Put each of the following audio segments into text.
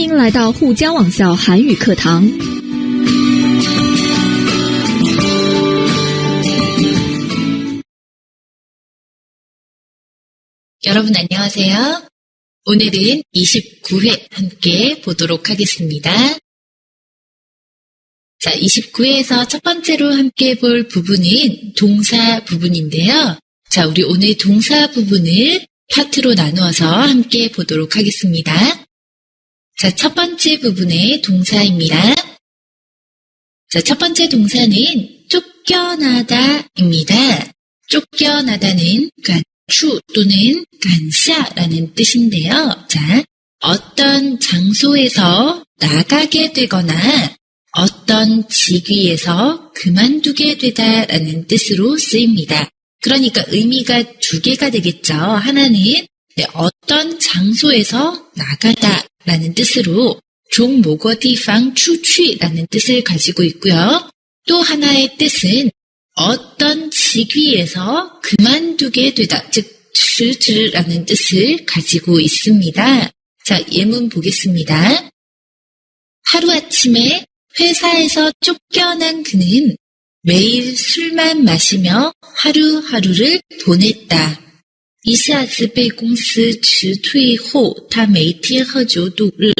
迎来到沪江网校韩语课堂。 여러분 안녕하세요. 오늘은 29회 함께 보도록 하겠습니다. 자, 29회에서 첫 번째로 함께 볼 부분은 동사 부분인데요. 자, 우리 오늘 동사 부분을 파트로 나누어서 함께 보도록 하겠습니다. 자, 첫 번째 부분의 동사입니다. 자, 첫 번째 동사는 쫓겨나다입니다. 쫓겨나다는 간추 또는 간샤라는 뜻인데요. 자, 어떤 장소에서 나가게 되거나 어떤 직위에서 그만두게 되다라는 뜻으로 쓰입니다. 그러니까 의미가 두 개가 되겠죠. 하나는 어떤 장소에서 나가다라는 뜻으로 종모거디팡 추취라는 뜻을 가지고 있고요. 또 하나의 뜻은 어떤 직위에서 그만두게 되다, 즉辞职라는 뜻을 가지고 있습니다. 자, 예문 보겠습니다. 하루아침에 회사에서 쫓겨난 그는 매일 술만 마시며 하루하루를 보냈다. 一下子被公司辞退后他每天喝酒度日.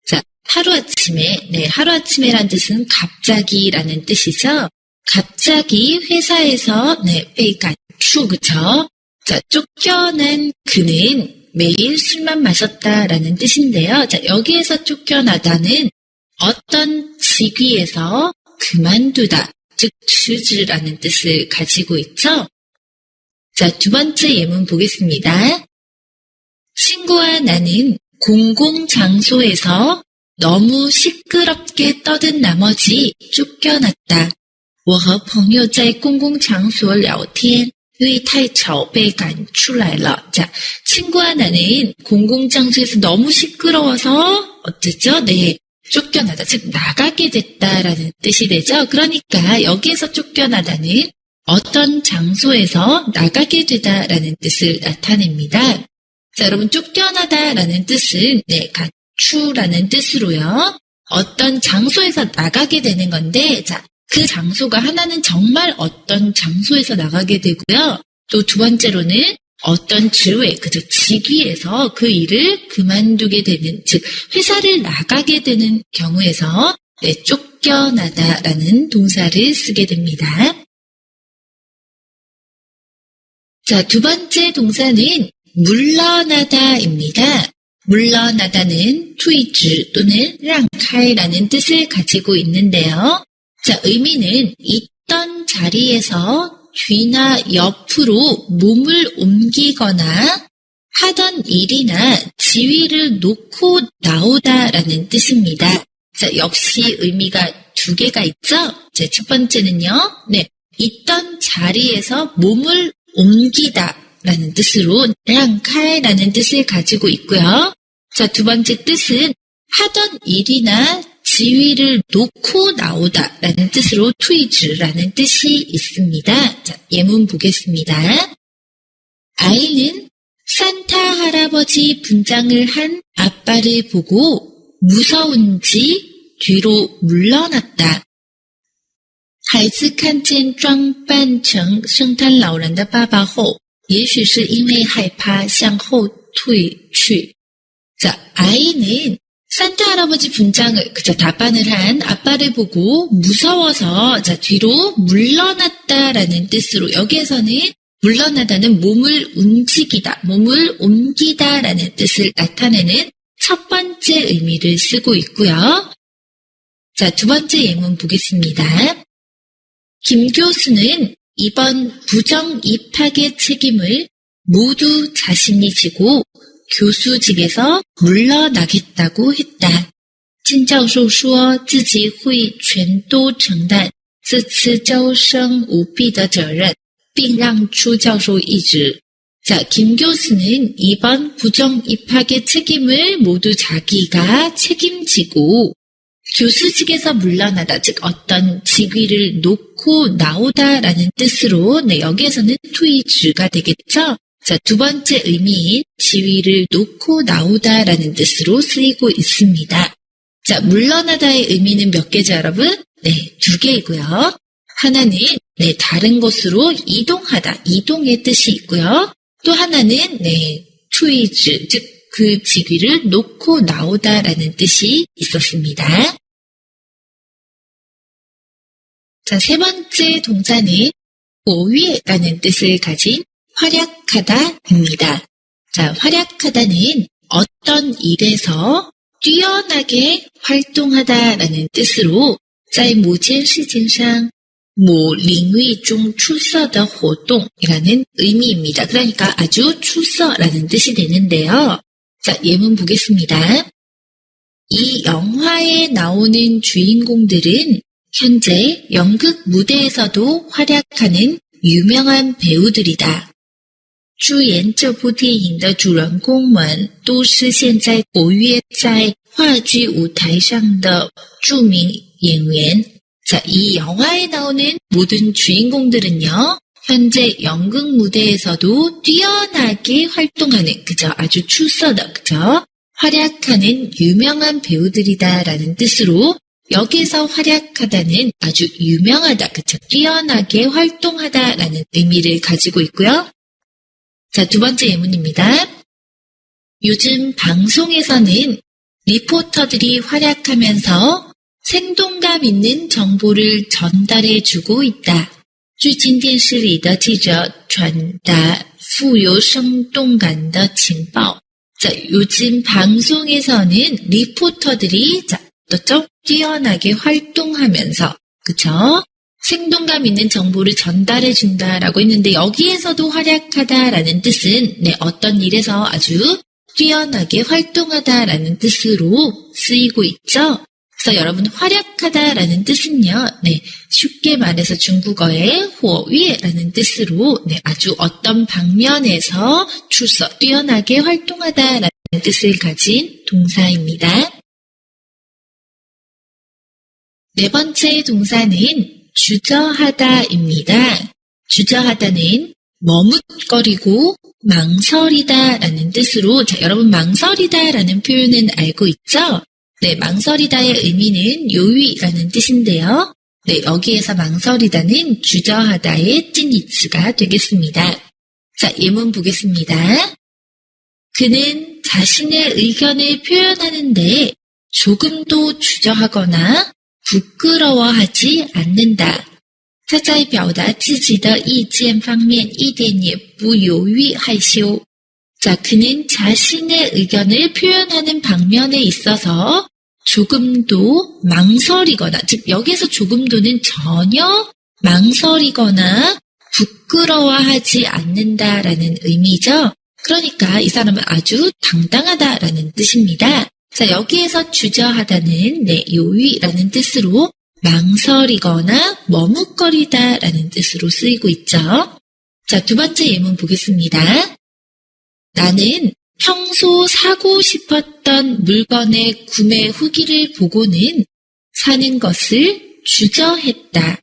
자, 하루아침에, 하루아침에란 뜻은 갑자기라는 뜻이죠. 갑자기 회사에서,被赶出, 그쵸? 자, 쫓겨난 그는 매일 술만 마셨다라는 뜻인데요. 자, 여기에서 쫓겨나다는 어떤 직위에서 그만두다, 즉, 辞职라는 뜻을 가지고 있죠. 자, 두 번째 예문 보겠습니다. 친구와 나는 공공장소에서 너무 시끄럽게 떠든 나머지 쫓겨났다. 我和朋友在公共场所聊天因为太吵被赶出来了. 자, 친구와 나는 공공장소에서 너무 시끄러워서 어쩌죠? 네, 쫓겨나다, 즉 나가게 됐다라는 뜻이 되죠. 그러니까 여기에서 쫓겨나다는 어떤 장소에서 나가게 되다라는 뜻을 나타냅니다. 자, 여러분 쫓겨나다라는 뜻은 가추라는 뜻으로요. 어떤 장소에서 나가게 되는 건데, 자, 그 장소가 하나는 정말 어떤 장소에서 나가게 되고요. 또 두 번째로는 어떤 직위, 그죠? 직위에서 그 일을 그만두게 되는, 즉 회사를 나가게 되는 경우에서 쫓겨나다라는 동사를 쓰게 됩니다. 자, 두 번째 동사는 물러나다입니다. 물러나다는 투이즈 또는 랑카이라는 뜻을 가지고 있는데요. 자, 의미는 있던 자리에서 뒤나 옆으로 몸을 옮기거나 하던 일이나 지위를 놓고 나오다라는 뜻입니다. 자, 역시 의미가 두 개가 있죠? 자, 첫 번째는요, 있던 자리에서 몸을 옮기다라는 뜻으로 랑칼라는 뜻을 가지고 있고요. 자, 두 번째 뜻은 하던 일이나 지위를 놓고 나오다라는 뜻으로 투이즈라는 뜻이 있습니다. 자, 예문 보겠습니다. 아이는 산타 할아버지 분장을 한 아빠를 보고 무서운지 뒤로 물러났다. 孩子看见装扮成圣诞老人的爸爸后，也许是因为害怕向后退去. 자, 아이는 산타 할아버지 분장을,打扮을 한 아빠를 보고 무서워서, 자, 뒤로 물러났다라는 뜻으로, 여기에서는 물러나다는 몸을 움직이다, 몸을 옮기다라는 뜻을 나타내는 첫 번째 의미를 쓰고 있고요. 자, 두 번째 예문 보겠습니다. 김 교수는 이번 부정 입학의 책임을 모두 자신이 지고 교수직에서 물러나겠다고 했다. 金教授说自己会全都承担这次招生舞弊的责任，并让出教授一职. 자, 김 교수는 이번 부정 입학의 책임을 모두 자기가 책임지고 교수직에서 물러나다, 즉 어떤 직위를 놓고 나오다라는 뜻으로 여기에서는 투이즈가 되겠죠. 자, 두 번째 의미인 지위를 놓고 나오다라는 뜻으로 쓰이고 있습니다. 자, 물러나다의 의미는 몇 개죠, 여러분? 네, 두 개이고요. 하나는 다른 곳으로 이동하다, 이동의 뜻이 있고요. 또 하나는 투이즈, 즉 그 직위를 놓고 나오다라는 뜻이 있었습니다. 자, 세 번째 동사는 보위라는 뜻을 가진 활약하다입니다. 자, 활약하다는 어떤 일에서 뛰어나게 활동하다라는 뜻으로 在某件事情上某领域中出色的活动이라는 의미입니다. 그러니까 아주 출서라는 뜻이 되는데요. 자, 예문 보겠습니다. 이 영화에 나오는 주인공들은 현재 연극 무대에서도 활약하는 유명한 배우들이다. 主演这部电影的主人公们都是现在活跃在话剧舞台上的著名演员. 자, 이 영화에 나오는 모든 주인공들은요, 현재 연극 무대에서도 뛰어나게 활동하는, 그죠? 아주 출서다, 그죠? 활약하는 유명한 배우들이다라는 뜻으로 여기서 활약하다는 아주 유명하다, 그쵸? 뛰어나게 활동하다라는 의미를 가지고 있고요. 자, 두 번째 예문입니다. 요즘 방송에서는 리포터들이 활약하면서 생동감 있는 정보를 전달해주고 있다. 最近电视里的记者传达富有生动感的情报. 자, 요즘 방송에서는 리포터들이 또 뛰어나게 활동하면서, 그쵸? 생동감 있는 정보를 전달해준다라고 했는데 여기에서도 활약하다라는 뜻은 어떤 일에서 아주 뛰어나게 활동하다라는 뜻으로 쓰이고 있죠. 그래서 여러분 활약하다라는 뜻은요, 쉽게 말해서 중국어의 호위라는 뜻으로 아주 어떤 방면에서 출서, 뛰어나게 활동하다라는 뜻을 가진 동사입니다. 네 번째 동사는 주저하다입니다. 주저하다는 머뭇거리고 망설이다라는 뜻으로, 자, 여러분 망설이다라는 표현은 알고 있죠? 네, 망설이다의 의미는 요위라는 뜻인데요. 네, 여기에서 망설이다는 주저하다의 찐이츠가 되겠습니다. 자, 예문 보겠습니다. 그는 자신의 의견을 표현하는데 조금도 주저하거나 부끄러워하지 않는다. 他在表达自己的意见方面一点也不犹豫害羞. 자, 그는 자신의 의견을 표현하는 방면에 있어서 조금도 망설이거나, 즉 여기서 조금도는 전혀 망설이거나 부끄러워하지 않는다라는 의미죠. 그러니까 이 사람은 아주 당당하다라는 뜻입니다. 자, 여기에서 주저하다는 요위라는 뜻으로 망설이거나 머뭇거리다라는 뜻으로 쓰이고 있죠. 자, 두 번째 예문 보겠습니다. 나는 평소 사고 싶었던 물건의 구매 후기를 보고는 사는 것을 주저했다.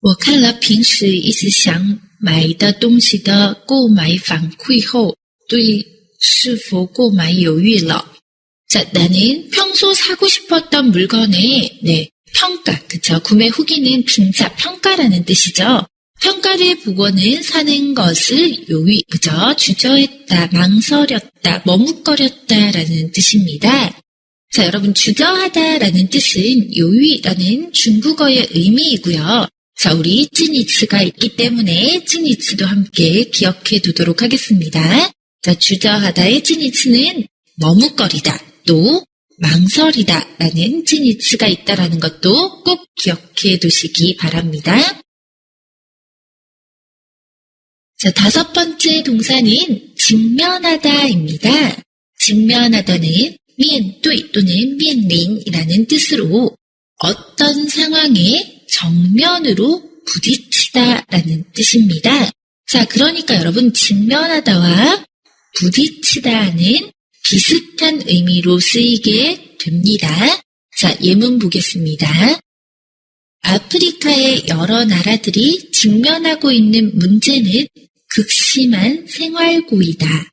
我看了平时一直想买的东西的购买反馈后，对是否购买犹豫了. 자, 나는 평소 사고 싶었던 물건의 평가, 그쵸? 구매 후기는评价, 평가라는 뜻이죠. 평가를 보고는 사는 것을 요위, 그죠? 주저했다, 망설였다, 머뭇거렸다라는 뜻입니다. 자, 여러분 주저하다라는 뜻은 요위라는 중국어의 의미이고요. 자, 우리 찐이츠가 있기 때문에 찐이츠도 함께 기억해 두도록 하겠습니다. 자, 주저하다의 찐이츠는 머뭇거리다, 또 망설이다라는 찐이츠가 있다라는 것도 꼭 기억해 두시기 바랍니다. 자, 다섯 번째 동사는 직면하다입니다. 직면하다는 面对 또는 面临이라는 뜻으로 어떤 상황에 정면으로 부딪히다라는 뜻입니다. 자, 그러니까 여러분 직면하다와 부딪히다는 비슷한 의미로 쓰이게 됩니다. 자, 예문 보겠습니다. 아프리카의 여러 나라들이 직면하고 있는 문제는 극심한 생활고이다.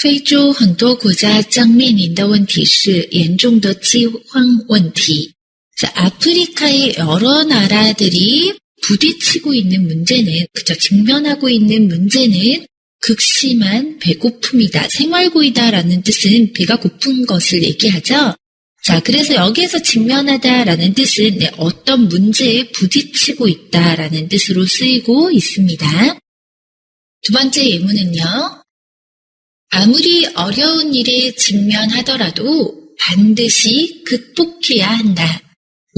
非洲很多国家将面临的问题是严重的饥荒问题. 자, 아프리카의 여러 나라들이 부딪히고 있는 문제는, 직면하고 있는 문제는 극심한 배고픔이다. 생활고이다라는 뜻은 배가 고픈 것을 얘기하죠. 자, 그래서 여기에서 직면하다라는 뜻은 어떤 문제에 부딪히고 있다라는 뜻으로 쓰이고 있습니다. 두 번째 예문은요. 아무리 어려운 일에 직면하더라도 반드시 극복해야 한다.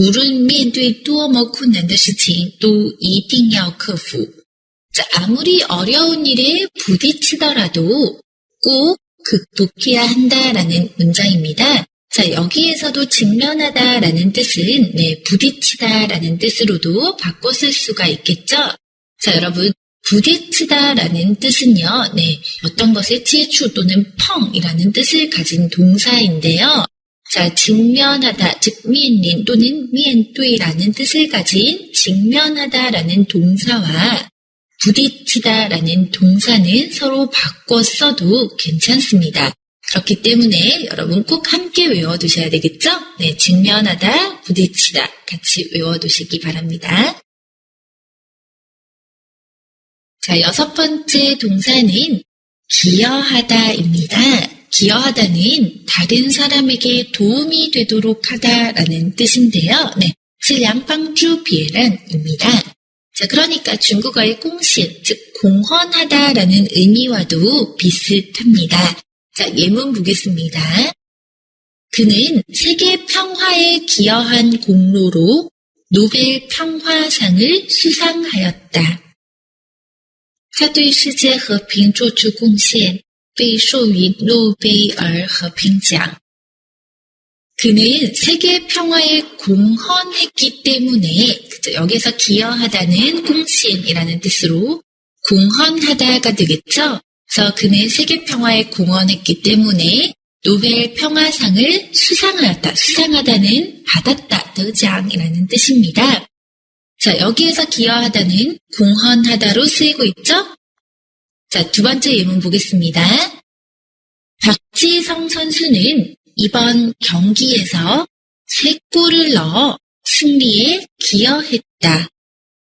无论面对多么困难的事情都一定要克服. 자, 아무리 어려운 일에 부딪히더라도 꼭 극복해야 한다라는 문장입니다. 자, 여기에서도 직면하다라는 뜻은 부딪히다라는 뜻으로도 바꿔 쓸 수가 있겠죠. 자, 여러분, 부딪히다라는 뜻은요, 어떤 것에 치추 또는 펑이라는 뜻을 가진 동사인데요. 자, 직면하다, 즉 면린 또는 면对라는 뜻을 가진 직면하다라는 동사와 부딪히다라는 동사는 서로 바꿔 써도 괜찮습니다. 그렇기 때문에 여러분 꼭 함께 외워두셔야 되겠죠? 네, 직면하다, 부딪히다 같이 외워두시기 바랍니다. 자, 여섯 번째 동사는 기여하다입니다. 기여하다는 다른 사람에게 도움이 되도록 하다라는 뜻인데요. 네, 是两帮助别人입니다. 자, 그러니까 중국어의 공신, 즉 공헌하다라는 의미와도 비슷합니다. 자, 예문 보겠습니다. 그는 세계 평화에 기여한 공로로 노벨 평화상을 수상하였다. 他对世界和平做出贡献，被授予诺贝尔和平奖. 그는 세계 평화에 공헌했기 때문에, 여기서 기여하다는 공신이라는 뜻으로 공헌하다가 되겠죠? 그래서 그는 세계 평화에 공헌했기 때문에 노벨 평화상을 수상하였다. 수상하다는 받았다,得奖이라는 뜻입니다. 자, 여기에서 기여하다는 공헌하다로 쓰이고 있죠? 자, 두 번째 예문 보겠습니다. 박지성 선수는 이번 경기에서 3골을 넣어 승리에 기여했다.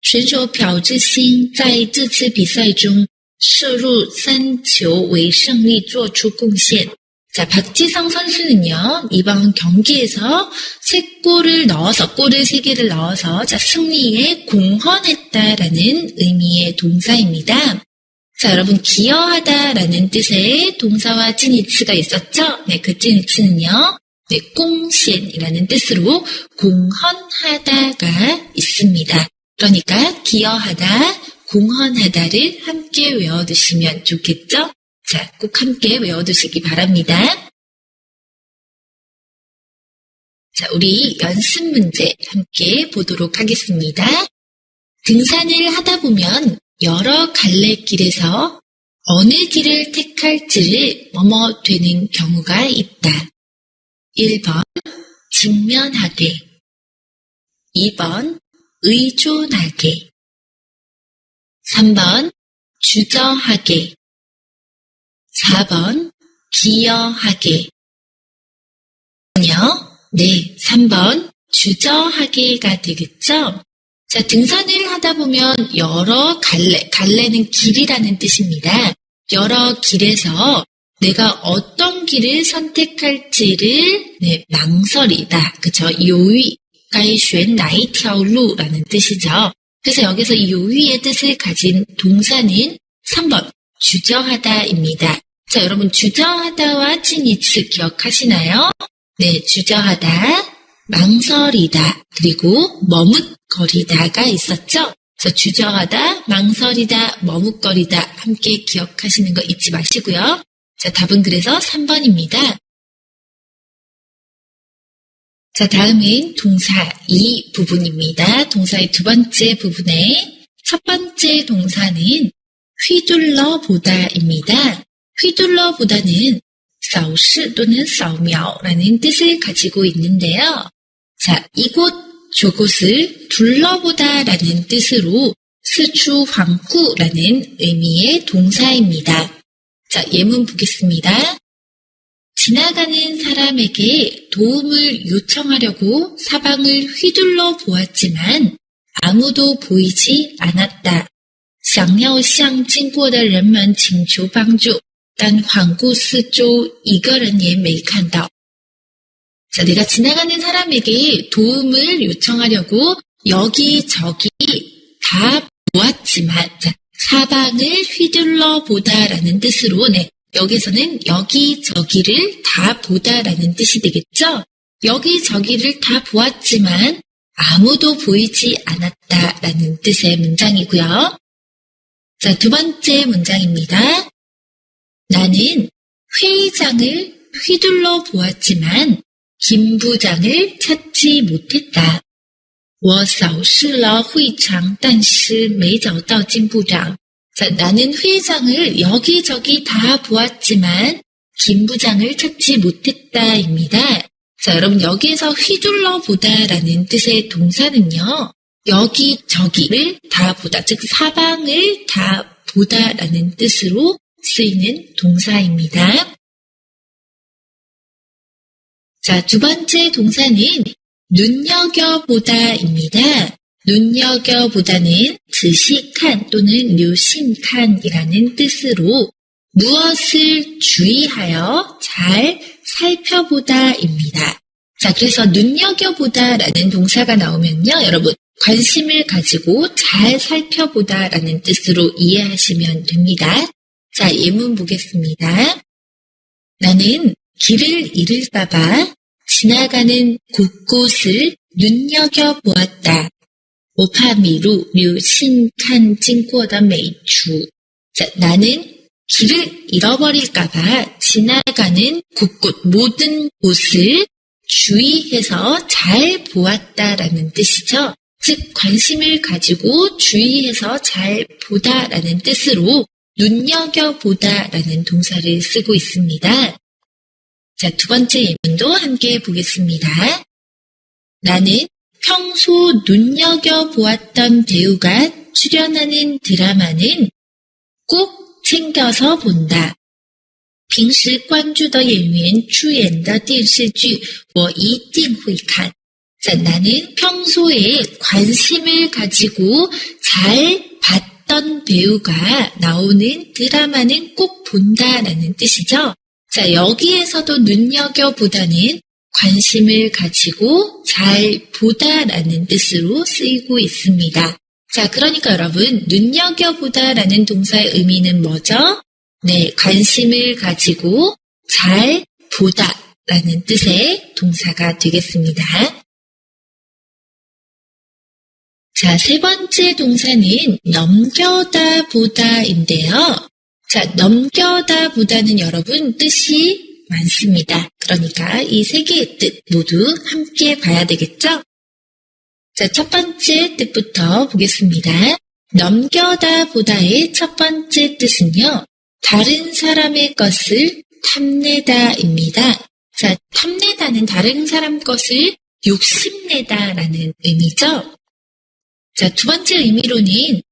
选手朴智星在这次比赛中射入3球为胜利做出贡献. 자, 박지성 선수는요, 이번 경기에서 3골을 넣어서, 골을 3개를 넣어서, 자, 승리에 공헌했다라는 의미의 동사입니다. 자, 여러분, 기여하다라는 뜻의 동사와 찐이츠가 있었죠? 네, 그 찐이츠는요, 공신이라는 뜻으로 공헌하다가 있습니다. 그러니까, 기여하다, 공헌하다를 함께 외워두시면 좋겠죠? 자, 꼭 함께 외워두시기 바랍니다. 자, 우리 연습 문제 함께 보도록 하겠습니다. 등산을 하다 보면 여러 갈래길에서 어느 길을 택할지를 뭐뭐 되는 경우가 있다. 1번, 직면하게. 2번, 의존하게. 3번, 주저하게. 4번, 기여하게. 네, 3번, 주저하게가 되겠죠? 자, 등산을 하다 보면 여러 갈래는 길이라는 뜻입니다. 여러 길에서 내가 어떤 길을 선택할지를 망설이다. 그쵸? 요위, 该选哪一条路라는 뜻이죠. 그래서 여기서 이 요위의 뜻을 가진 동사는 3번, 주저하다입니다. 자, 여러분, 주저하다와 찐이츠 기억하시나요? 네, 주저하다, 망설이다, 그리고 머뭇거리다가 있었죠? 그래서 주저하다, 망설이다, 머뭇거리다 함께 기억하시는 거 잊지 마시고요. 자, 답은 그래서 3번입니다. 자, 다음은 동사 2 부분입니다. 동사의 두 번째 부분에 첫 번째 동사는 휘둘러 보다입니다. 휘둘러 보다는 扫视 또는 扫描라는 뜻을 가지고 있는데요. 자, 이곳, 저곳을 둘러보다 라는 뜻으로 스추황쿠라는 의미의 동사입니다. 자, 예문 보겠습니다. 지나가는 사람에게 도움을 요청하려고 사방을 휘둘러 보았지만 아무도 보이지 않았다. 想要向经过的人们请求帮助，但环顾四周，一个人也没看到。 자, 내가 지나가는 사람에게 도움을 요청하려고 여기저기 다 보았지만, 자, 사방을 휘둘러 보다라는 뜻으로, 여기서는 여기저기를 다 보다라는 뜻이 되겠죠? 여기저기를 다 보았지만 아무도 보이지 않았다라는 뜻의 문장이고요. 자, 두 번째 문장입니다. 나는 회의장을 휘둘러 보았지만 김 부장을 찾지 못했다. 我扫视了会场，但是没找到金部长。 자, 나는 회의장을 여기저기 다 보았지만 김 부장을 찾지 못했다입니다. 자, 여러분 여기에서 휘둘러 보다라는 뜻의 동사는요. 여기저기를 다 보다, 즉 사방을 다 보다라는 뜻으로 쓰이는 동사입니다. 자, 두 번째 동사는 눈여겨보다입니다. 눈여겨보다는 仔细看 또는 留心看이라는 뜻으로 무엇을 주의하여 잘 살펴보다입니다. 자, 그래서 눈여겨보다라는 동사가 나오면요, 여러분 관심을 가지고 잘 살펴보다라는 뜻으로 이해하시면 됩니다. 자, 예문 보겠습니다. 나는 길을 잃을까봐 지나가는 곳곳을 눈여겨보았다. 我怕迷路，留心看经过的每处。 자, 나는 길을 잃어버릴까봐 지나가는 곳곳, 모든 곳을 주의해서 잘 보았다라는 뜻이죠. 즉, 관심을 가지고 주의해서 잘 보다라는 뜻으로 눈여겨보다라는 동사를 쓰고 있습니다. 자, 두 번째 예문도 함께 보겠습니다. 나는 평소 눈여겨보았던 배우가 출연하는 드라마는 꼭 챙겨서 본다. 平时关注的演员出演的电视剧我一定会看. 자, 나는 평소에 관심을 가지고 잘 봤던 배우가 나오는 드라마는 꼭 본다라는 뜻이죠. 자, 여기에서도 눈여겨보다는 관심을 가지고 잘 보다라는 뜻으로 쓰이고 있습니다. 자, 그러니까 여러분, 눈여겨보다라는 동사의 의미는 뭐죠? 네, 관심을 가지고 잘 보다라는 뜻의 동사가 되겠습니다. 자, 세 번째 동사는 넘겨다 보다인데요. 자, 넘겨다 보다는 여러분 뜻이 많습니다. 그러니까 이 세 개의 뜻 모두 함께 봐야 되겠죠? 자, 첫 번째 뜻부터 보겠습니다. 넘겨다 보다의 첫 번째 뜻은요. 다른 사람의 것을 탐내다입니다. 자, 탐내다는 다른 사람 것을 욕심내다라는 의미죠. 자, 두 번째 의미로는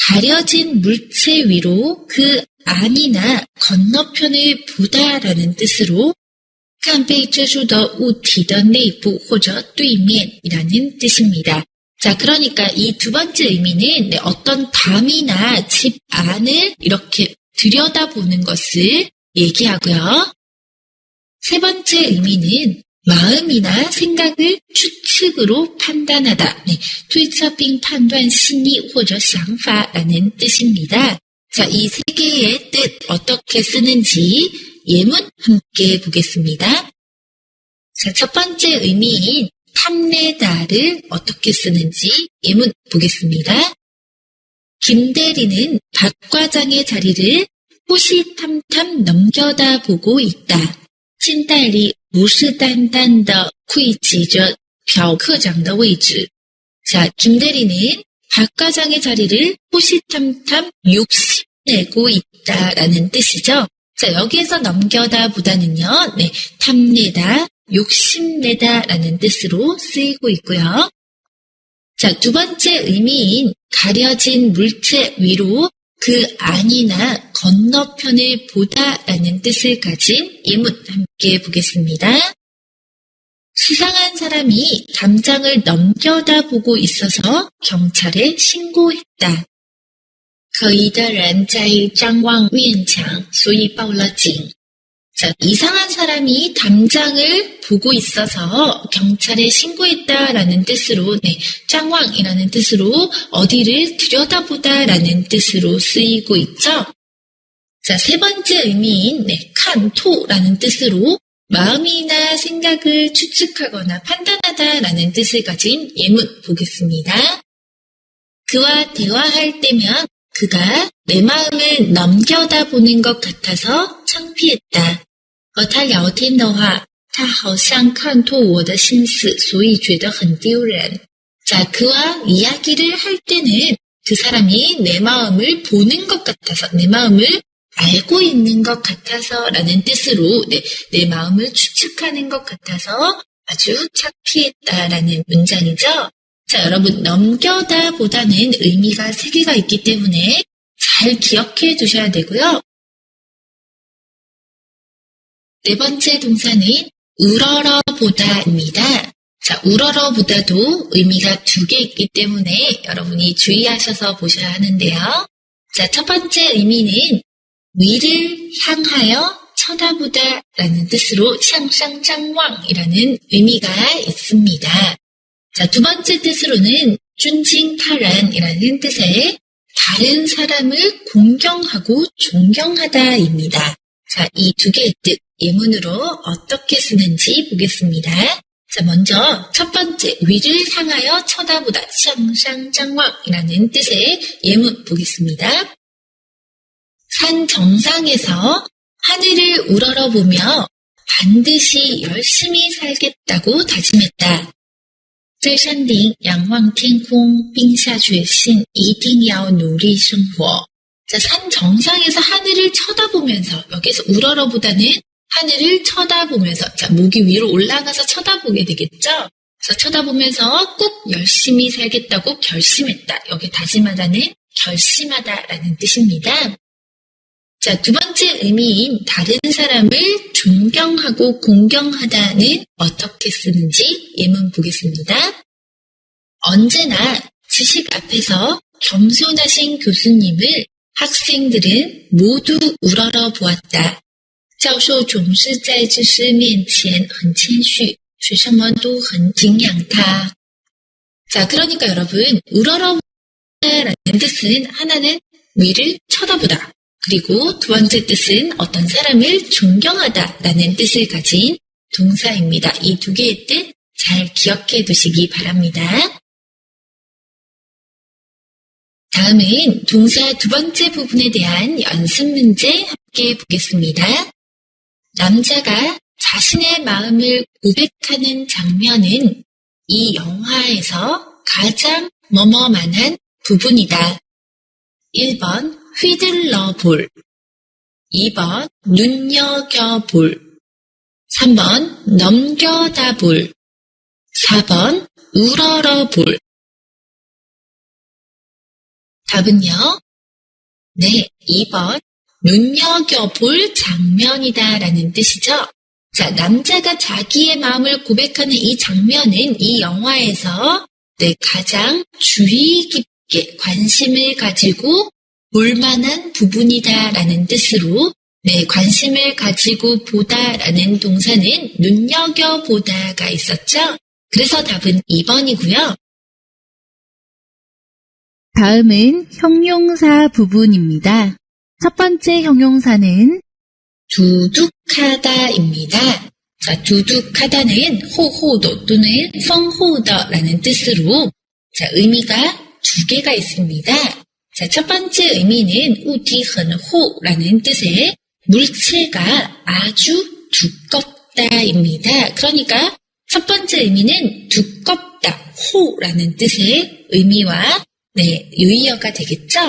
가려진 물체 위로 그 안이나 건너편을 보다라는 뜻으로 看被遮住的物体的内部或者对面이라는 뜻입니다. 자, 그러니까 이 두 번째 의미는 어떤 밤이나 집 안을 이렇게 들여다보는 것을 얘기하고요. 세 번째 의미는 마음이나 생각을 추측으로 판단하다. 네, 推测并判断心意或者想法라는 뜻입니다. 자, 이 세 개의 뜻 어떻게 쓰는지 예문 함께 보겠습니다. 자, 첫 번째 의미인 탐내다를 어떻게 쓰는지 예문 보겠습니다. 김 대리는 박 과장의 자리를 호시탐탐 넘겨다 보고 있다. 金代理虎视眈眈地窥及着朴科长的位置. 자, 김 대리는 박 과장의 자리를 호시탐탐 욕심내고 있다라는 뜻이죠. 자, 여기에서 넘겨다 보다는요, 네, 탐내다, 욕심내다라는 뜻으로 쓰이고 있고요. 자, 두 번째 의미인 가려진 물체 위로 그 안이나 건너편을 보다라는 뜻을 가진 예문 함께 보겠습니다. 수상한 사람이 담장을 넘겨다보고 있어서 경찰에 신고했다. 可疑的人在张望院墙，所以报了警。 자, 이상한 사람이 담장을 보고 있어서 경찰에 신고했다라는 뜻으로, 짱왕이라는 뜻으로 어디를 들여다보다라는 뜻으로 쓰이고 있죠. 자, 세 번째 의미인 칸토라는 뜻으로 마음이나 생각을 추측하거나 판단하다라는 뜻을 가진 예문 보겠습니다. 그와 대화할 때면 그가 내 마음을 넘겨다보는 것 같아서 창피했다. 和他聊天的话，他好像看透我的心思，所以觉得很丢人。 자, 그와 이야기를 할 때는 그 사람이 내 마음을 보는 것 같아서, 내 마음을 알고 있는 것 같아서 라는 뜻으로 내 마음을 추측하는 것 같아서 아주 창피했다라는 문장이죠. 자, 여러분 넘겨다 보다는 의미가 3개가 있기 때문에 잘 기억해 두셔야 되고요. 네 번째 동사는 우러러보다입니다. 자, 우러러보다도 의미가 2개 있기 때문에 여러분이 주의하셔서 보셔야 하는데요. 자, 첫 번째 의미는 위를 향하여 쳐다보다라는 뜻으로 샹샹짱왕이라는 의미가 있습니다. 자, 두 번째 뜻으로는 쭌징타란이라는 뜻의 다른 사람을 공경하고 존경하다입니다. 자, 이 2개의 뜻 예문으로 어떻게 쓰는지 보겠습니다. 자, 먼저 첫 번째 위를 향하여 쳐다보다 샹샹짱왕이라는 뜻의 예문 보겠습니다. 산 정상에서 하늘을 우러러보며 반드시 열심히 살겠다고 다짐했다. 在山顶仰望天空，并下决心一定要努力生活. 자, 산 정상에서 하늘을 쳐다보면서, 여기서 우러러보다는 하늘을 쳐다보면서, 자, 목이 위로 올라가서 쳐다보게 되겠죠? 그래서 쳐다보면서 꼭 열심히 살겠다고 결심했다. 여기 다짐하다는 결심하다라는 뜻입니다. 자, 두 번째 의미인 다른 사람을 존경하고 공경하다는 어떻게 쓰는지 예문 보겠습니다. 언제나 지식 앞에서 겸손하신 교수님을 학생들은 모두 우러러 보았다. 教授总是在知识面前很谦虚，学生们都很敬仰他. 자, 그러니까 여러분, 우러러보다라는 뜻은 하나는 위를 쳐다보다. 그리고 두 번째 뜻은 어떤 사람을 존경하다라는 뜻을 가진 동사입니다. 이 2개의 뜻 잘 기억해 두시기 바랍니다. 다음은 동사 두 번째 부분에 대한 연습 문제 함께 보겠습니다. 남자가 자신의 마음을 고백하는 장면은 이 영화에서 가장 뭐뭐만한 부분이다. 1번 휘둘러볼, 2번 눈여겨볼, 3번 넘겨다볼, 4번 우러러볼. 답은요? 네, 2번 눈여겨볼 장면이다라는 뜻이죠. 자, 남자가 자기의 마음을 고백하는 이 장면은 이 영화에서 가장 주의 깊게 관심을 가지고 볼만한 부분이다라는 뜻으로 관심을 가지고 보다라는 동사는 눈여겨보다가 있었죠. 그래서 답은 2번이고요. 다음은 형용사 부분입니다. 첫 번째 형용사는 두둑하다입니다. 자, 두둑하다는 호호도 또는 펑호더라는 뜻으로 자, 의미가 2개가 있습니다. 자, 첫 번째 의미는 우디헌호라는 뜻의 물체가 아주 두껍다입니다. 그러니까 첫 번째 의미는 두껍다, 호라는 뜻의 의미와 유의어가 되겠죠?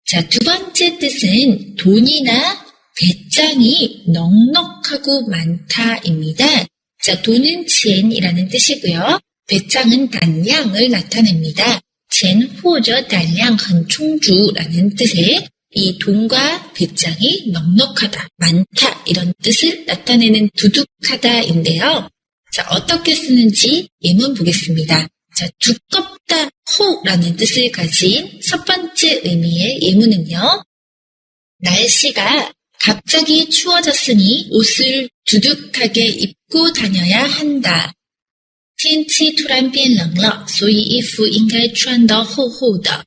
자, 두 번째 뜻은 돈이나 배짱이 넉넉하고 많다입니다. 자, 돈은 첸이라는 뜻이고요. 배짱은 단량을 나타냅니다. 钱或者胆量很充足라는 뜻의 이 돈과 배짱이 넉넉하다, 많다 이런 뜻을 나타내는 두둑하다인데요. 자, 어떻게 쓰는지 예문 보겠습니다. 자, 두껍다, 호라는 뜻을 가진 첫 번째 의미의 예문은요. 날씨가 갑자기 추워졌으니 옷을 두둑하게 입고 다녀야 한다. 天气突然变冷了，所以衣服应该穿得厚厚的。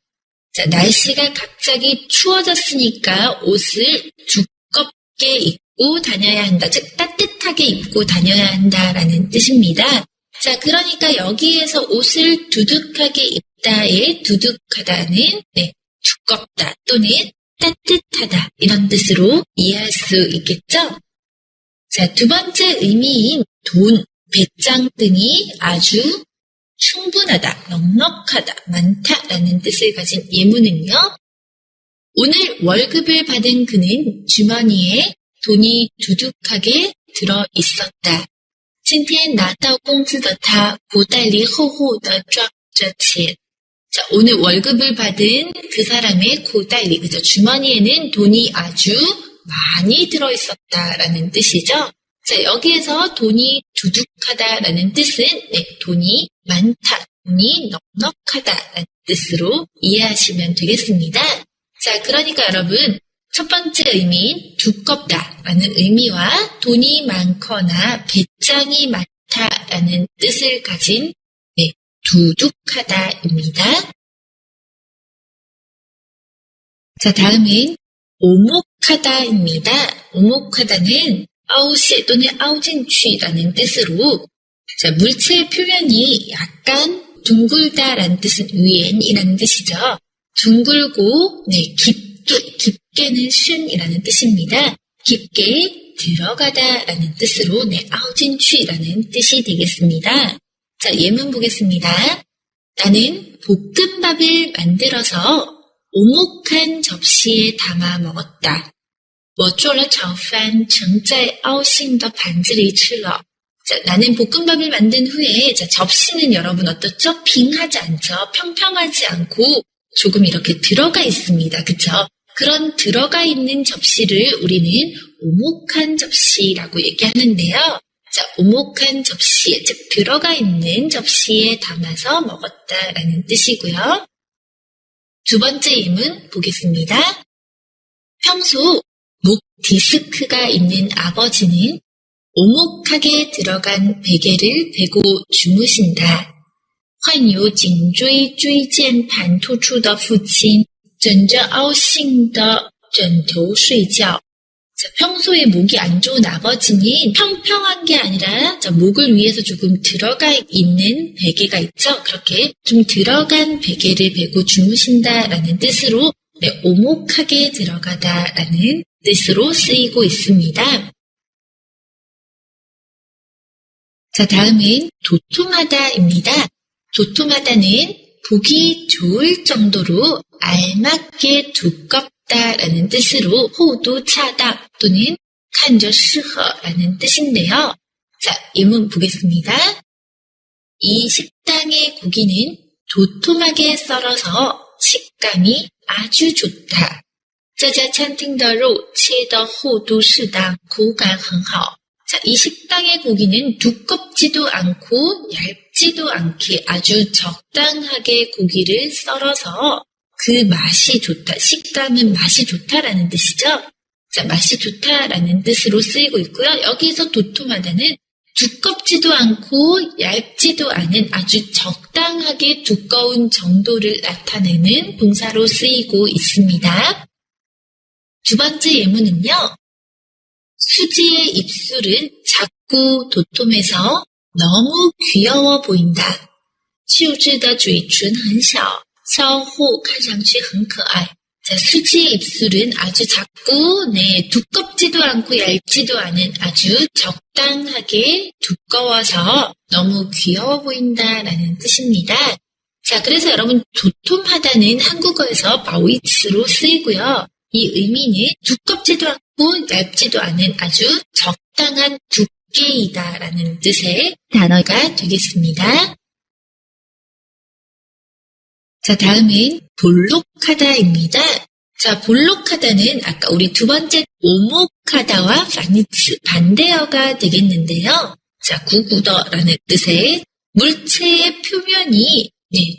자, 날씨가 갑자기 추워졌으니까 옷을 두껍게 입고 다녀야 한다. 즉, 따뜻하게 입고 다녀야 한다라는 뜻입니다. 자, 그러니까 여기에서 옷을 두둑하게 입다의 두둑하다는 두껍다 또는 따뜻하다 이런 뜻으로 이해할 수 있겠죠? 자, 두 번째 의미인 돈, 배짱 등이 아주 충분하다, 넉넉하다, 많다라는 뜻을 가진 예문은요. 오늘 월급을 받은 그는 주머니에 돈이 두둑하게 들어 있었다. 今天拿到工资的他口袋里厚厚地装着钱. 자, 오늘 월급을 받은 그 사람의 고다리, 그죠? 주머니에는 돈이 아주 많이 들어 있었다라는 뜻이죠. 자, 여기에서 돈이 두둑하다라는 뜻은 돈이 많다, 돈이 넉넉하다라는 뜻으로 이해하시면 되겠습니다. 자, 그러니까 여러분 첫 번째 의미인 두껍다라는 의미와 돈이 많거나 배짱이 많다라는 뜻을 가진 두둑하다입니다. 자, 다음은 오목하다입니다. 오목하다는 아우시 또는 아우진취라는 뜻으로 자, 물체 표현이 약간 둥글다라는 뜻은 위엔이라는 뜻이죠. 둥글고 깊게는 슌이라는 뜻입니다. 깊게 들어가다라는 뜻으로 아우진취라는 뜻이 되겠습니다. 자, 예문 보겠습니다. 나는 볶음밥을 만들어서 오목한 접시에 담아 먹었다. 我做了炒饭盛在凹陷的盘子里吃了. 자, 나는 볶음밥을 만든 후에 자, 접시는 여러분 어떻죠? 빙하지 않죠? 평평하지 않고 조금 이렇게 들어가 있습니다. 그쵸? 그런 들어가 있는 접시를 우리는 오목한 접시라고 얘기하는데요. 자, 오목한 접시에, 즉 들어가 있는 접시에 담아서 먹었다라는 뜻이고요. 두 번째 예문 보겠습니다. 평소 목 디스크가 있는 아버지는 오목하게 들어간 베개를 베고 주무신다. 患有颈椎椎间盘突出的父亲枕着凹陷的枕头睡觉. 자, 평소에 목이 안 좋은 아버지는 평평한 게 아니라 자, 목을 위해서 조금 들어가 있는 베개가 있죠. 그렇게 좀 들어간 베개를 베고 주무신다라는 뜻으로 오목하게 들어가다라는 뜻으로 쓰이고 있습니다. 자, 다음은 도톰하다입니다. 도톰하다는 보기 좋을 정도로 알맞게 두껍다라는 뜻으로 호도 차다 또는 칸저시허라는 뜻인데요. 자, 예문 보겠습니다. 이 식당의 고기는 도톰하게 썰어서 식감이 아주 좋다. 这家餐厅的肉切的厚度适当，口感很好. 자, 이 식당의 고기는 두껍지도 않고 얇지도 않게 아주 적당하게 고기를 썰어서 그 맛이 좋다. 식감은 맛이 좋다라는 뜻이죠. 자, 맛이 좋다라는 뜻으로 쓰이고 있고요. 여기서 도톰하다는 두껍지도 않고 얇지도 않은 아주 적당하게 두꺼운 정도를 나타내는 동사로 쓰이고 있습니다. 두 번째 예문은요. 수지의 입술은 작고 도톰해서 너무 귀여워 보인다. 秀智的嘴唇很小，小后看上去很可爱. 자, 수지의 입술은 아주 작고 두껍지도 않고 얇지도 않은 아주 적당하게 두꺼워서 너무 귀여워 보인다라는 뜻입니다. 자, 그래서 여러분 도톰하다는 한국어에서 바오이츠로 쓰이고요. 이 의미는 두껍지도 않고 얇지도 않은 아주 적당한 두께이다라는 뜻의 단어가 되겠습니다. 자, 다음은 볼록하다입니다. 자, 볼록하다는 아까 우리 두 번째 오목하다와 파니츠 반대어가 되겠는데요. 자, 구구더라는 뜻의 물체의 표면이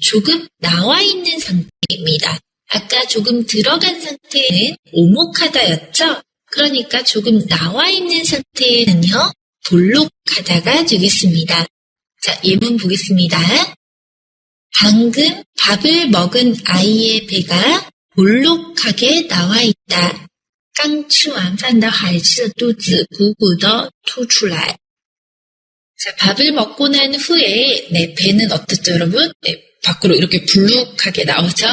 조금 나와 있는 상태입니다. 아까 조금 들어간 상태는 오목하다였죠? 그러니까 조금 나와 있는 상태는요, 볼록하다가 되겠습니다. 자, 예문 보겠습니다. 방금 밥을 먹은 아이의 배가 볼록하게 나와 있다. 刚吃完饭的孩子的肚子鼓鼓地凸出来. 자, 밥을 먹고 난 후에 배는 어떻죠, 여러분? 밖으로 이렇게 불룩하게 나오죠?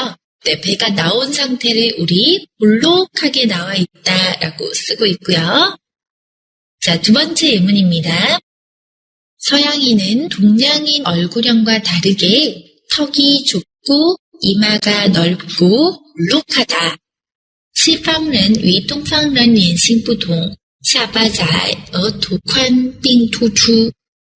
배가 나온 상태를 우리 볼록하게 나와 있다라고 쓰고 있고요. 자, 두 번째 예문입니다. 서양인은 동양인 얼굴형과 다르게 턱이 좁고 이마가 넓고 볼록하다. 西方人与东方人脸型不同，下巴窄，额头宽并突出.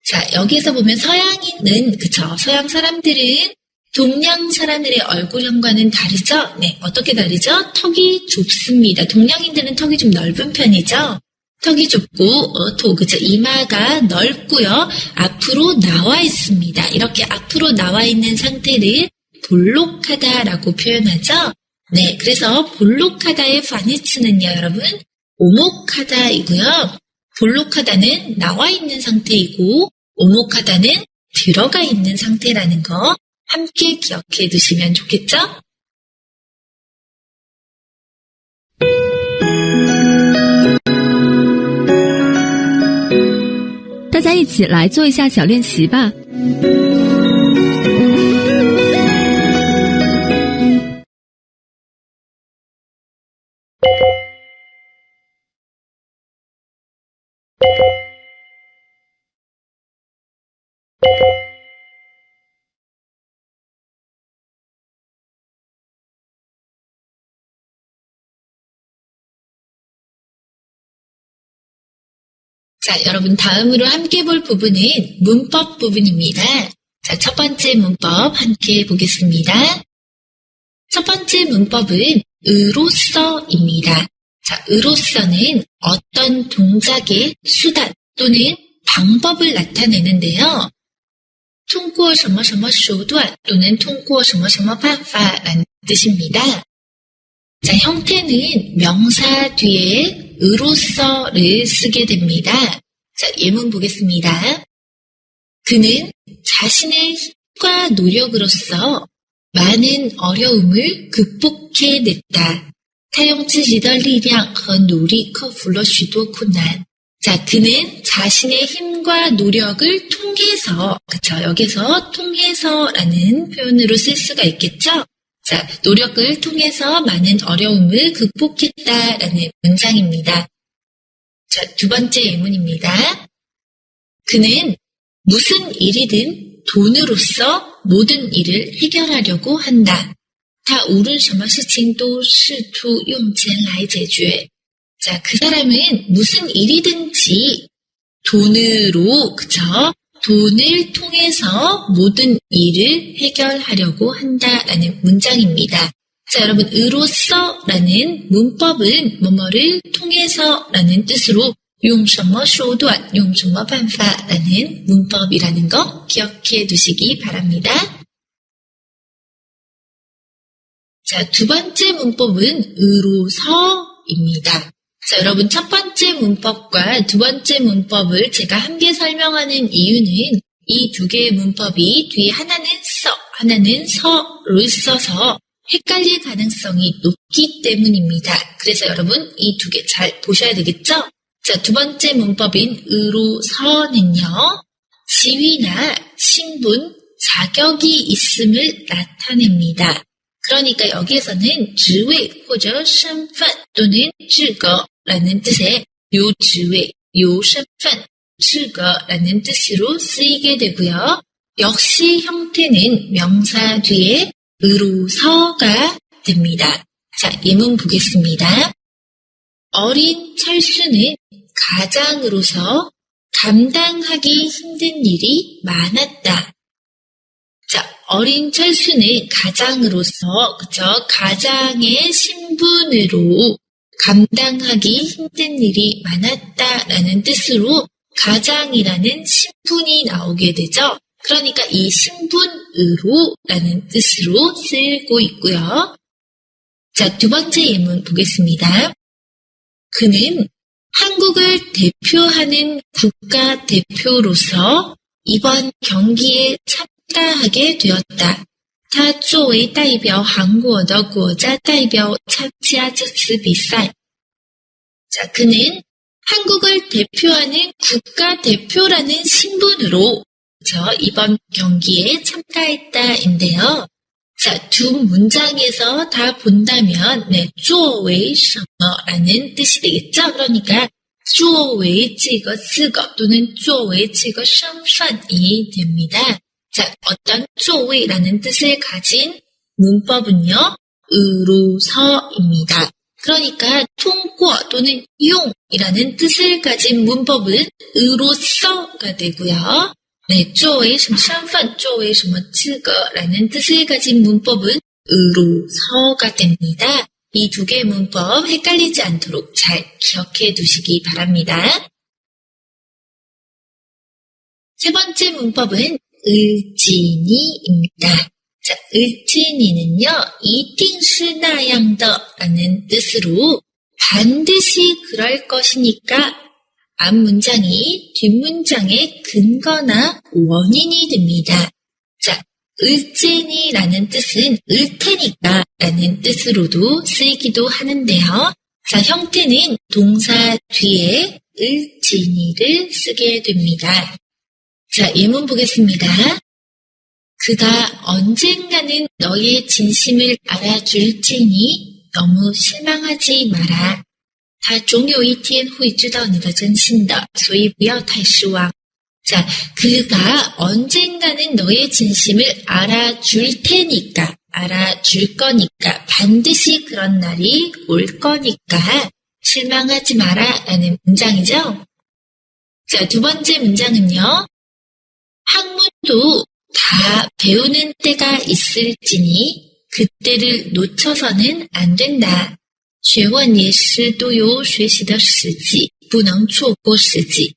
자, 여기서 보면 서양인은, 그쵸? 서양 사람들은 동양 사람들의 얼굴형과는 다르죠? 네, 어떻게 다르죠? 턱이 좁습니다. 동양인들은 턱이 좀 넓은 편이죠? 턱이 좁고, 그쵸? 이마가 넓고요. 앞으로 나와 있습니다. 이렇게 앞으로 나와 있는 상태를 볼록하다라고 표현하죠? 네, 그래서 볼록하다의 파니츠는요, 여러분, 오목하다이고요. 볼록하다는 나와 있는 상태이고, 오목하다는 들어가 있는 상태라는 거 함께 기억해 두시면 좋겠죠? 大家一起来做一下小练习吧。자, 여러분 다음으로 함께 볼 부분은 문법 부분입니다. 자, 첫 번째 문법 함께 보겠습니다. 첫 번째 문법은 으로써입니다. 자, 으로써는 어떤 동작의 수단 또는 방법을 나타내는데요. 通过什么什么手段 또는 通过什么什么办法라는 뜻입니다. 자, 형태는 명사 뒤에 으로써를 쓰게 됩니다. 자, 예문 보겠습니다. 그는 자신의 힘과 노력으로서 많은 어려움을 극복해냈다. 他用自己的力量和努力克服了许多困难. 자, 그는 자신의 힘과 노력을 통해서, 그쵸? 여기서 통해서라는 표현으로 쓸 수가 있겠죠? 자, 노력을 통해서 많은 어려움을 극복했다라는 문장입니다. 자, 두 번째 예문입니다. 그는 무슨 일이든 돈으로서 모든 일을 해결하려고 한다. 他无论什么事情都试图用钱来解决. 자, 그 사람은 무슨 일이든지 돈으로, 그쵸? 돈을 통해서 모든 일을 해결하려고 한다라는 문장입니다. 자, 여러분, 으로써라는 문법은 뭐뭐를 통해서라는 뜻으로 用什么手段, 用什么办法라는 문법이라는 거 기억해 두시기 바랍니다. 자, 두 번째 문법은 으로서입니다. 자, 여러분, 첫 번째 문법과 두 번째 문법을 제가 함께 설명하는 이유는 이 두 개의 문법이 뒤에 하나는 써, 하나는 서를 써서 헷갈릴 가능성이 높기 때문입니다. 그래서 여러분, 이 두 개 잘 보셔야 되겠죠? 자, 두 번째 문법인 으로서는요, 지위나 신분, 자격이 있음을 나타냅니다. 그러니까 여기에서는 职位 或者身份 또는 资格 라는 뜻의 요 职位, 요 身份, 资格 라는 뜻으로 쓰이게 되고요. 역시 형태는 명사 뒤에 으로서가 됩니다. 자, 예문 보겠습니다. 어린 철수는 가장으로서 감당하기 힘든 일이 많았다. 자, 어린 철수는 가장으로서, 그쵸? 가장의 신분으로 감당하기 힘든 일이 많았다라는 뜻으로 가장이라는 신분이 나오게 되죠. 그러니까 이 신분으로라는 뜻으로 쓰이고 있고요. 자, 두 번째 예문 보겠습니다. 그는 한국을 대표하는 국가대표로서 이번 경기에 참가하게 되었다. 他作为代表韩国的国家代表参加这次比赛. 자, 그는 한국을 대표하는 국가대표라는 신분으로 이번 경기에 참가했다인데요. 자, 두 문장에서 다 본다면, 네, 作为什么라는 뜻이 되겠죠? 그러니까, 作为这个资格 또는 作为这个身份이 됩니다. 자, 어떤 作为라는 뜻을 가진 문법은요, 으로서입니다. 그러니까, 통과 또는 용이라는 뜻을 가진 문법은 으로서가 되고요. 네, 作为什么身份, 作为什么资格라는 뜻을 가진 문법은 으로서가 됩니다. 이 두 개의 문법 헷갈리지 않도록 잘 기억해 두시기 바랍니다. 세 번째 문법은 을지니입니다. 자, 을지니는요, 一定是那样的라는 뜻으로 반드시 그럴 것이니까 앞 문장이 뒷문장의 근거나 원인이 됩니다. 자, 을지니라는 뜻은 을테니까 라는 뜻으로도 쓰이기도 하는데요. 자, 형태는 동사 뒤에 을지니를 쓰게 됩니다. 자, 예문 보겠습니다. 그가 언젠가는 너의 진심을 알아줄지니 너무 실망하지 마라. 他总有一天会知道你的真心的，所以不要太失望。 자, 그가 언젠가는 너의 진심을 알아줄 테니까, 알아줄 거니까, 반드시 그런 날이 올 거니까 실망하지 마라 라는 문장이죠. 자, 두 번째 문장은요. 학문도 다 배우는 때가 있을지니 그때를 놓쳐서는 안 된다. 学问也是都有学习的时机，不能错过时机.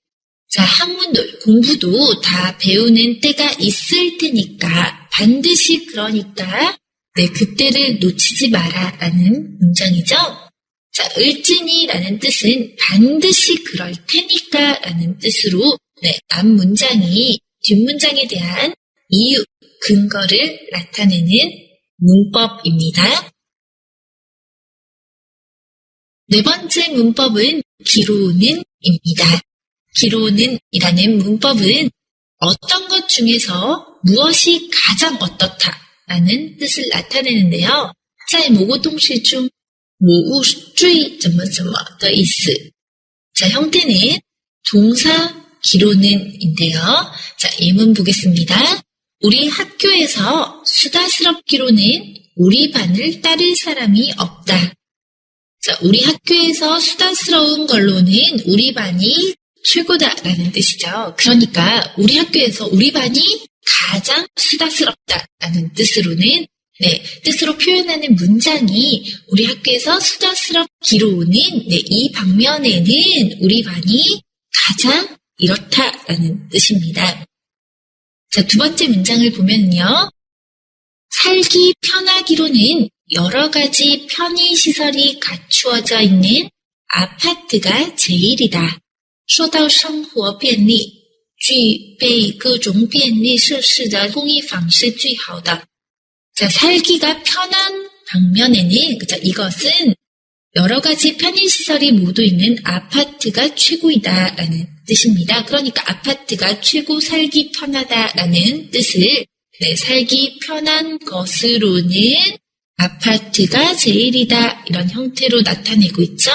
자, 학문도, 공부도 다 배우는 때가 있을 테니까, 반드시 그러니까, 네, 그때를 놓치지 마라 라는 문장이죠. 자, 을지니라는 뜻은 반드시 그럴 테니까 라는 뜻으로, 네, 앞 문장이 뒷문장에 대한 이유, 근거를 나타내는 문법입니다. 네 번째 문법은 기로는입니다. 기로는이라는 문법은 어떤 것 중에서 무엇이 가장 어떻다라는 뜻을 나타내는데요. 在某个东西中某物最怎么怎么的意思. 자, 형태는 동사 기로는인데요. 자, 예문 보겠습니다. 우리 학교에서 수다스럽기로는 우리 반을 따를 사람이 없다. 자, 우리 학교에서 수다스러운 걸로는 우리 반이 최고다라는 뜻이죠. 그러니까 우리 학교에서 우리 반이 가장 수다스럽다라는 뜻으로는, 네, 뜻으로 표현하는 문장이 우리 학교에서 수다스럽기로는, 네, 이 방면에는 우리 반이 가장 이렇다라는 뜻입니다. 자, 두 번째 문장을 보면요. 살기 편하기로는 여러 가지 편의시설이 갖추어져 있는 아파트가 제일이다. 说到生活便利，具备各种便利设施的公寓房是最好的. 자, 살기가 편한 방면에는, 그죠? 이것은 여러 가지 편의시설이 모두 있는 아파트가 최고이다라는 뜻입니다. 그러니까 아파트가 최고 살기 편하다라는 뜻을, 네, 살기 편한 것으로는 아파트가 제일이다 이런 형태로 나타내고 있죠.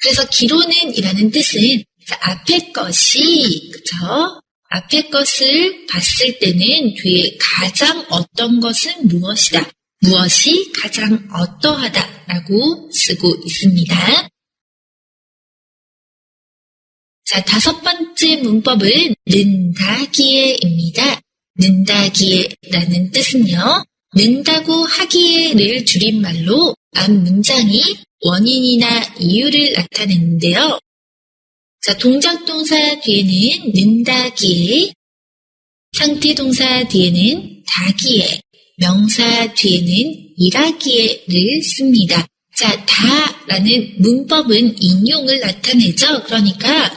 그래서 기로는이라는 뜻은 앞에 것이, 그쵸? 앞에 것을 봤을 때는 뒤에 가장 어떤 것은 무엇이다. 무엇이 가장 어떠하다라고 쓰고 있습니다. 자, 다섯 번째 문법은 는다기에입니다. 는다기에라는 뜻은요. 는다고 하기에를 줄임말로 앞 문장이 원인이나 이유를 나타내는데요. 자, 동작동사 뒤에는 는다기에, 상태동사 뒤에는 다기에, 명사 뒤에는 일하기에를 씁니다. 자, 다라는 문법은 인용을 나타내죠. 그러니까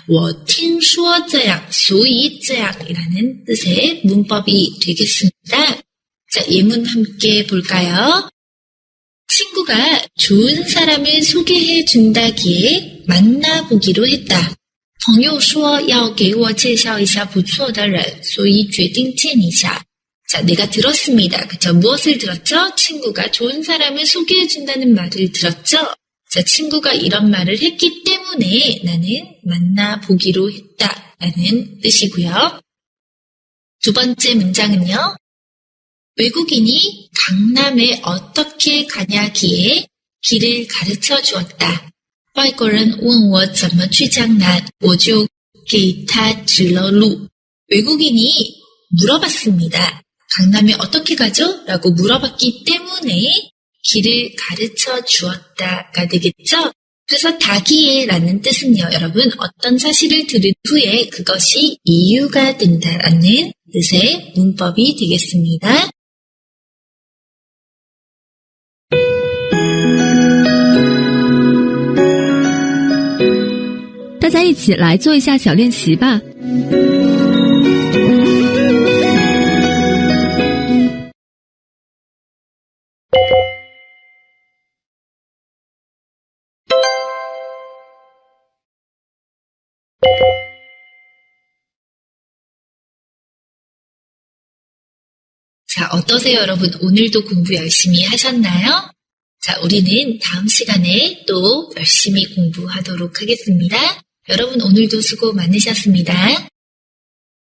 我听说这样所以这样이라는 뜻의 문법이 되겠습니다. 자, 예문 함께 볼까요? 친구가 좋은 사람을 소개해 준다기에 만나보기로 했다. 朋友说要给我介绍一下不错的人所以决定见一下 자, 내가 들었습니다. 그쵸? 무엇을 들었죠? 친구가 좋은 사람을 소개해준다는 말을 들었죠? 자, 친구가 이런 말을 했기 때문에 나는 만나보기로 했다. 라는 뜻이고요. 두 번째 문장은요. 외국인이 강남에 어떻게 가냐기에 길을 가르쳐 주었다. 外国人问我怎么去江南我就给他指了路 외국인이 물어봤습니다. 강남에 어떻게 가죠? 라고 물어봤기 때문에 길을 가르쳐 주었다가 되겠죠? 그래서 다기에라는 뜻은요. 여러분 어떤 사실을 들은 후에 그것이 이유가 된다라는 뜻의 문법이 되겠습니다. 大家一起来做一下小练习吧。 자, 어떠세요, 여러분? 오늘도 공부 열심히 하셨나요? 자, 우리는 다음 시간에 또 열심히 공부하도록 하겠습니다. 여러분, 오늘도 수고 많으셨습니다.